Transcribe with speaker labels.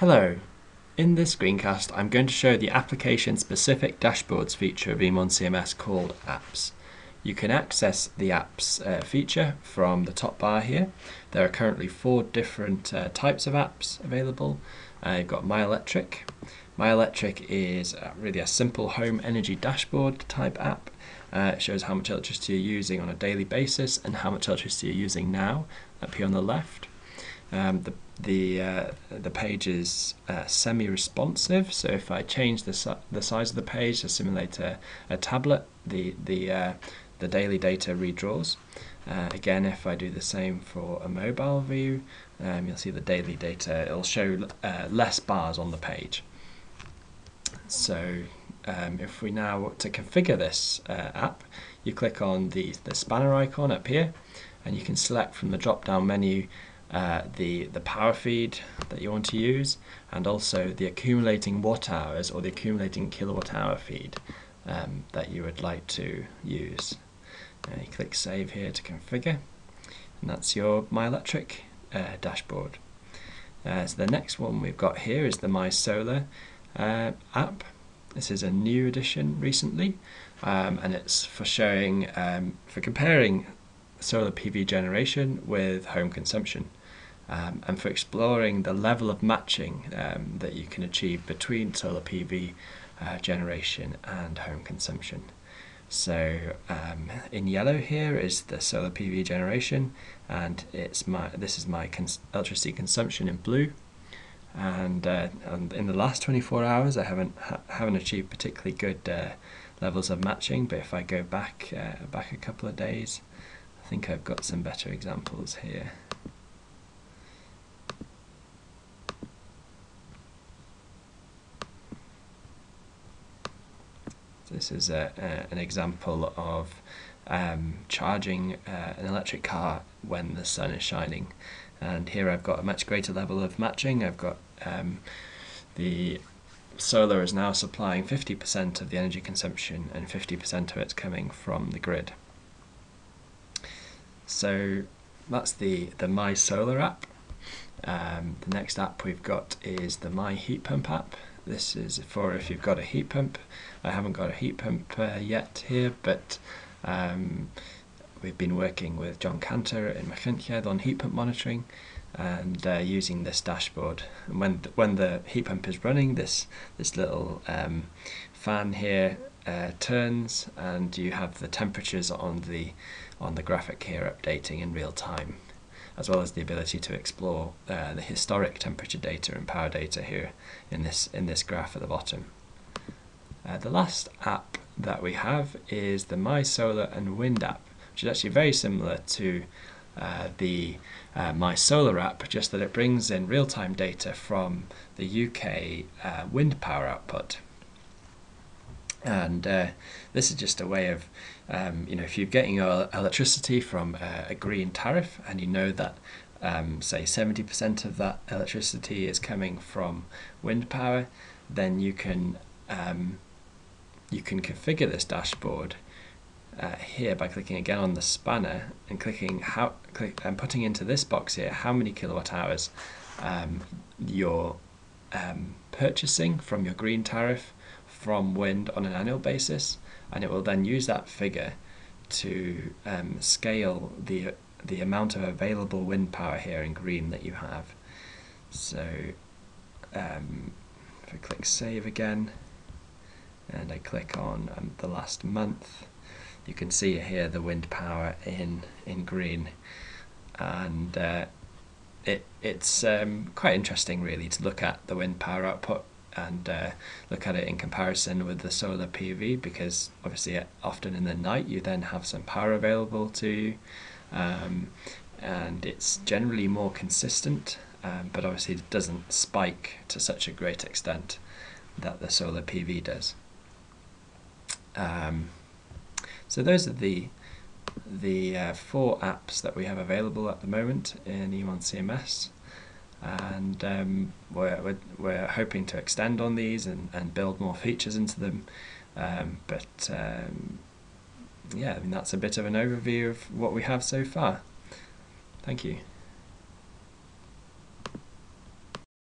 Speaker 1: Hello. In this screencast, I'm going to show the application-specific dashboards feature of emoncms called Apps. You can access the Apps feature from the top bar here. There are currently 4 different types of apps available. You've got My Electric. My Electric is really a simple home energy dashboard type app. It shows how much electricity you're using on a daily basis and how much electricity you're using now, up here on the left. The page is semi-responsive, so if I change the size of the page to simulate a tablet, the daily data redraws. Again, if I do the same for a mobile view, you'll see the daily data. It'll show less bars on the page. So if we now want to configure this app, you click on the spanner icon up here, and you can select from the drop-down menu the power feed that you want to use, and also the accumulating watt hours or the accumulating kilowatt hour feed that you would like to use. You click Save here to configure, and that's your My Electric dashboard. So the next one we've got here is the My Solar app. This is a new addition recently, and it's for showing, for comparing solar PV generation with home consumption, and for exploring the level of matching that you can achieve between solar PV generation and home consumption. So in yellow here is the solar PV generation, and this is my electricity consumption in blue. And in the last 24 hours, I haven't achieved particularly good levels of matching. But if I go back a couple of days, I think I've got some better examples here. This is an example of charging an electric car when the sun is shining, and here I've got a much greater level of matching. I've got the solar is now supplying 50% of the energy consumption, and 50% of it's coming from the grid. So that's the My Solar app. The next app we've got is the My Heat Pump app. This is for if you've got a heat pump. I haven't got a heat pump yet here, but we've been working with John Cantor in Machynlleth on heat pump monitoring, and using this dashboard. And when the heat pump is running, this little fan here turns, and you have the temperatures on the graphic here updating in real time, as well as the ability to explore the historic temperature data and power data here in this graph at the bottom. The last app that we have is the My Solar and Wind app, which is actually very similar to the My Solar app, just that it brings in real-time data from the UK wind power output. And this is just a way of, if you're getting your electricity from a green tariff, and you know that, say, 70% of that electricity is coming from wind power, then you can configure this dashboard here by clicking again on the spanner and putting into this box here how many kilowatt hours you're purchasing from your green tariff from wind on an annual basis, and it will then use that figure to scale the amount of available wind power here in green that you have. So if I click Save again, and I click on the last month, you can see here the wind power in green, and it's quite interesting really to look at the wind power output and look at it in comparison with the solar PV, because obviously often in the night you then have some power available to you, and it's generally more consistent, but obviously it doesn't spike to such a great extent that the solar PV does. So those are the 4 apps that we have available at the moment in emoncms, and we're hoping to extend on these and build more features into them. Yeah, I mean, that's a bit of an overview of what we have so far. Thank you.